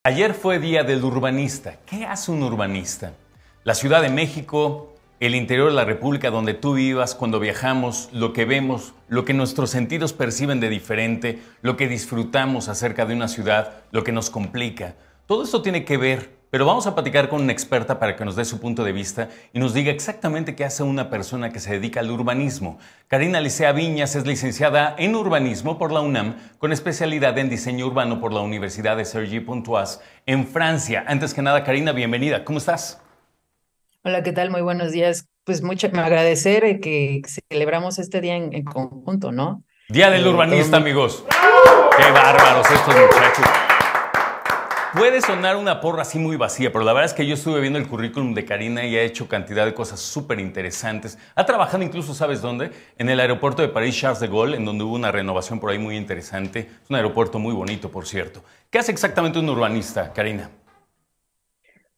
Ayer fue Día del Urbanista. ¿Qué hace un urbanista? La Ciudad de México, el interior de la República donde tú vivas, cuando viajamos, lo que vemos, lo que nuestros sentidos perciben de diferente, lo que disfrutamos acerca de una ciudad, lo que nos complica. Todo esto tiene que ver, pero vamos a platicar con una experta para que nos dé su punto de vista y nos diga exactamente qué hace una persona que se dedica al urbanismo. Karina Licea Viñas es licenciada en urbanismo por la UNAM, con especialidad en diseño urbano por la Universidad de Cergy-Pontoise en Francia. Antes que nada, Karina, bienvenida. ¿Cómo estás? Hola, ¿qué tal? Muy buenos días. Pues mucho agradecer que celebramos este día en conjunto, ¿no? Día del Todo urbanista, muy... amigos. Qué bárbaros estos muchachos. Puede sonar una porra así muy vacía, pero la verdad es que yo estuve viendo el currículum de Karina y ha hecho cantidad de cosas súper interesantes. Ha trabajado incluso, ¿sabes dónde? En el aeropuerto de París Charles de Gaulle, en donde hubo una renovación por ahí muy interesante. Es un aeropuerto muy bonito, por cierto. ¿Qué hace exactamente un urbanista, Karina?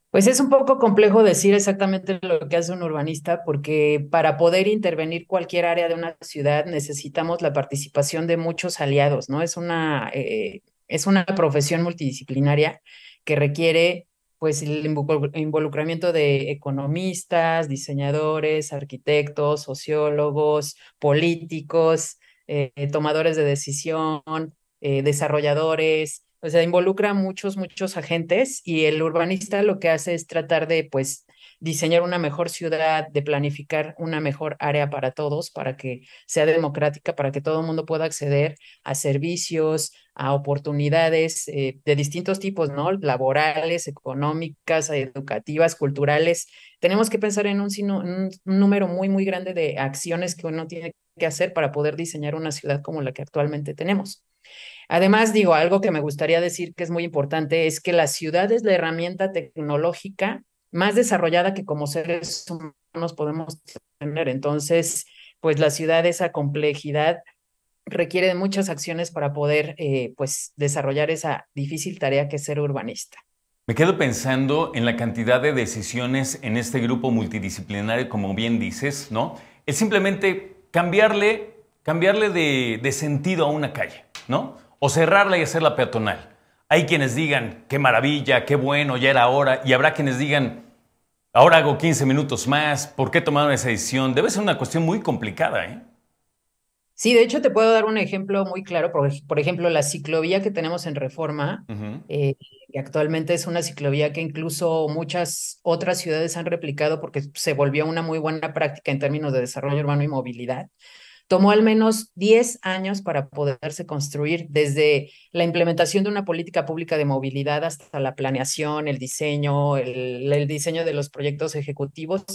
Pues es un poco complejo decir exactamente lo que hace un urbanista, porque para poder intervenir cualquier área de una ciudad necesitamos la participación de muchos aliados, ¿no? Es una profesión multidisciplinaria que requiere pues el involucramiento de economistas, diseñadores, arquitectos, sociólogos, políticos, tomadores de decisión, desarrolladores. O sea, involucra a muchos agentes y el urbanista lo que hace es tratar de, pues, diseñar una mejor ciudad, de planificar una mejor área para todos, para que sea democrática, para que todo el mundo pueda acceder a servicios, a oportunidades de distintos tipos, ¿no? Laborales, económicas, educativas, culturales. Tenemos que pensar en un número muy grande de acciones que uno tiene que hacer para poder diseñar una ciudad como la que actualmente tenemos. Además, digo, algo que me gustaría decir que es muy importante es que la ciudad es la herramienta tecnológica más desarrollada que como seres humanos podemos tener. Entonces, pues la ciudad, esa complejidad requiere de muchas acciones para poder, pues, desarrollar esa difícil tarea que es ser urbanista. Me quedo pensando en la cantidad de decisiones en este grupo multidisciplinario, como bien dices, ¿no? Es simplemente cambiarle de sentido a una calle, ¿no? O cerrarla y hacerla peatonal. Hay quienes digan, qué maravilla, qué bueno, ya era hora, y habrá quienes digan, ahora hago 15 minutos más, ¿por qué tomaron esa decisión? Debe ser una cuestión muy complicada, ¿eh? Sí, de hecho te puedo dar un ejemplo muy claro. Por ejemplo, la ciclovía que tenemos en Reforma, Ujú. que actualmente es una ciclovía que incluso muchas otras ciudades han replicado porque se volvió una muy buena práctica en términos de desarrollo urbano y movilidad. Tomó al menos 10 años para poderse construir, desde la implementación de una política pública de movilidad hasta la planeación, el diseño, el diseño de los proyectos ejecutivos,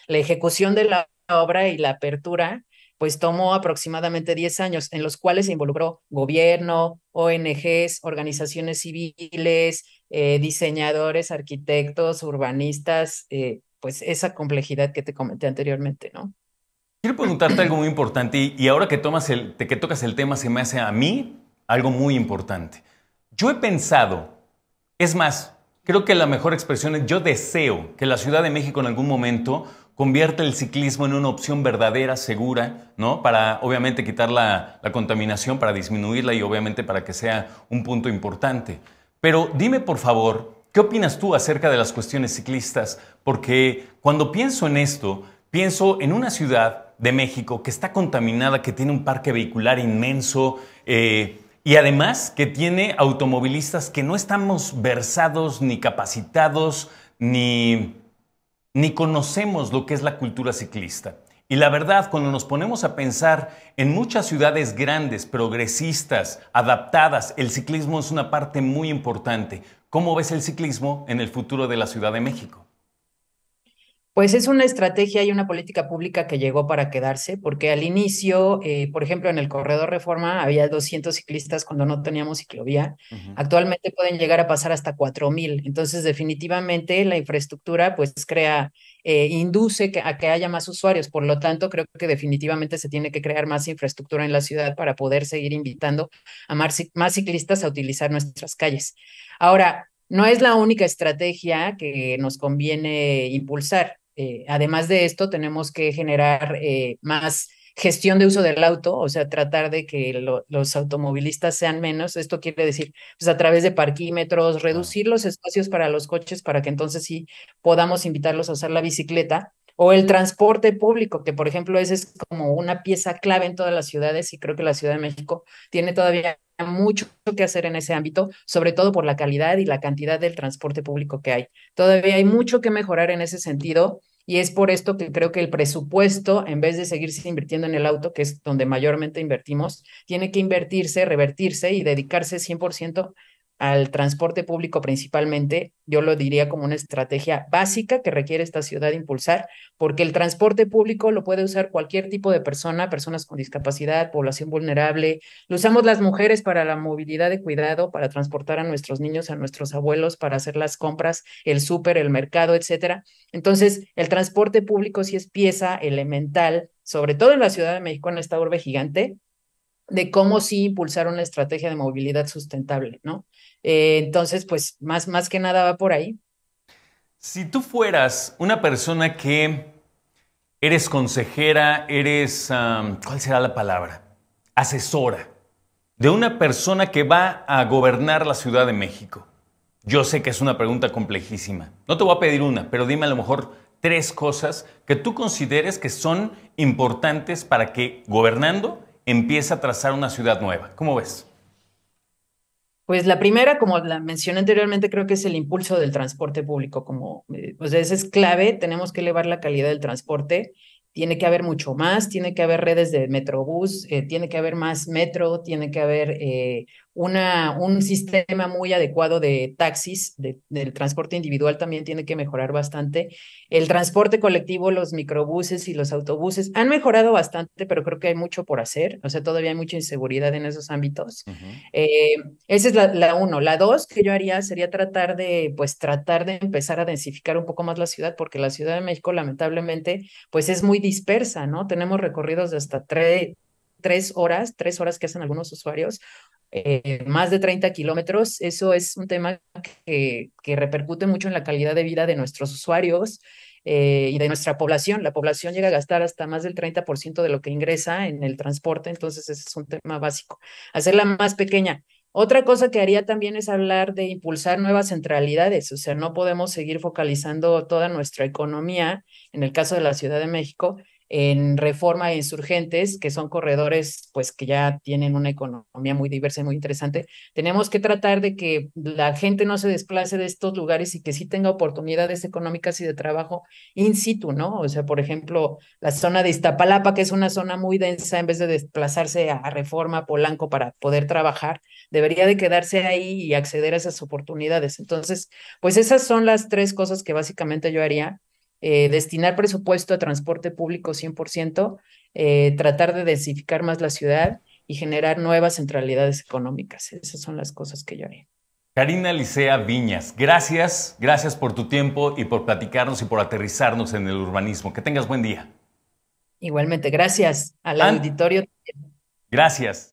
la ejecución de la obra y la apertura, pues tomó aproximadamente 10 años, en los cuales se involucró gobierno, ONGs, organizaciones civiles, diseñadores, arquitectos, urbanistas, pues esa complejidad que te comenté anteriormente, ¿no? Quiero preguntarte algo muy importante y ahora que, que tocas el tema se me hace a mí algo muy importante. Yo he pensado, es más, creo que la mejor expresión es yo deseo que la Ciudad de México en algún momento convierta el ciclismo en una opción verdadera, segura, ¿no? Para obviamente quitar la contaminación, para disminuirla y obviamente para que sea un punto importante. Pero dime por favor, ¿qué opinas tú acerca de las cuestiones ciclistas? Porque cuando pienso en esto, pienso en una ciudad de México que está contaminada, que tiene un parque vehicular inmenso y además que tiene automovilistas que no estamos versados ni capacitados ni conocemos lo que es la cultura ciclista. Y la verdad, cuando nos ponemos a pensar en muchas ciudades grandes, progresistas, adaptadas, el ciclismo es una parte muy importante. ¿Cómo ves el ciclismo en el futuro de la Ciudad de México? Pues es una estrategia y una política pública que llegó para quedarse, porque al inicio, por ejemplo, en el Corredor Reforma había 200 ciclistas cuando no teníamos ciclovía. Ujú. Actualmente pueden llegar a pasar hasta 4,000. Entonces, definitivamente la infraestructura pues induce a que haya más usuarios. Por lo tanto, creo que definitivamente se tiene que crear más infraestructura en la ciudad para poder seguir invitando a más ciclistas a utilizar nuestras calles. Ahora, no es la única estrategia que nos conviene impulsar. Además de esto, tenemos que generar más gestión de uso del auto, o sea, tratar de que los automovilistas sean menos. Esto quiere decir, pues a través de parquímetros, Claro. reducir los espacios para los coches para que entonces sí podamos invitarlos a usar la bicicleta. O el transporte público, que por ejemplo ese es como una pieza clave en todas las ciudades y creo que la Ciudad de México tiene todavía mucho que hacer en ese ámbito, sobre todo por la calidad y la cantidad del transporte público que hay. Todavía hay mucho que mejorar en ese sentido y es por esto que creo que el presupuesto, en vez de seguirse invirtiendo en el auto, que es donde mayormente invertimos, tiene que invertirse, revertirse y dedicarse 100% al transporte público principalmente. Yo lo diría como una estrategia básica que requiere esta ciudad impulsar, porque el transporte público lo puede usar cualquier tipo de persona, personas con discapacidad, población vulnerable. Lo usamos las mujeres para la movilidad de cuidado, para transportar a nuestros niños, a nuestros abuelos, para hacer las compras, el súper, el mercado, etcétera. Entonces, el transporte público sí es pieza elemental, sobre todo en la Ciudad de México, en esta urbe gigante, de cómo sí impulsar una estrategia de movilidad sustentable, ¿no? Entonces, pues más que nada va por ahí. Si tú fueras una persona que eres consejera, eres, ¿cuál será la palabra? Asesora de una persona que va a gobernar la Ciudad de México. Yo sé que es una pregunta complejísima. No te voy a pedir una, pero dime a lo mejor tres cosas que tú consideres que son importantes para que gobernando empiece a trazar una ciudad nueva. ¿Cómo ves? Pues la primera, como la mencioné anteriormente, creo que es el impulso del transporte público, como, pues ese es clave, tenemos que elevar la calidad del transporte, tiene que haber mucho más, tiene que haber redes de metrobús, tiene que haber más metro, tiene que haber un sistema muy adecuado de taxis, del transporte individual también tiene que mejorar bastante. El transporte colectivo, los microbuses y los autobuses han mejorado bastante, pero creo que hay mucho por hacer, o sea, todavía hay mucha inseguridad en esos ámbitos. Ujú. Eh, Esa es la uno. La dos que yo haría sería tratar de empezar a densificar un poco más la ciudad, porque la Ciudad de México, lamentablemente, pues es muy dispersa, ¿no? Tenemos recorridos de hasta 3 horas que hacen algunos usuarios, más de 30 kilómetros. Eso es un tema que repercute mucho en la calidad de vida de nuestros usuarios. Y de nuestra población. La población llega a gastar hasta más del 30% de lo que ingresa en el transporte, entonces ese es un tema básico, hacerla más pequeña. Otra cosa que haría también es hablar de impulsar nuevas centralidades, o sea, no podemos seguir focalizando toda nuestra economía, en el caso de la Ciudad de México, en Reforma e Insurgentes, que son corredores pues que ya tienen una economía muy diversa y muy interesante. Tenemos que tratar de que la gente no se desplace de estos lugares y que sí tenga oportunidades económicas y de trabajo in situ, ¿no? O sea, por ejemplo, la zona de Iztapalapa, que es una zona muy densa, en vez de desplazarse a Reforma, a Polanco para poder trabajar, debería de quedarse ahí y acceder a esas oportunidades. Entonces, pues esas son las tres cosas que básicamente yo haría. Destinar presupuesto a transporte público 100%, tratar de densificar más la ciudad y generar nuevas centralidades económicas. Esas son las cosas que yo haría. Karina Licea Viñas, gracias, gracias por tu tiempo y por platicarnos y por aterrizarnos en el urbanismo. Que tengas buen día. Igualmente, gracias al An- auditorio. Gracias.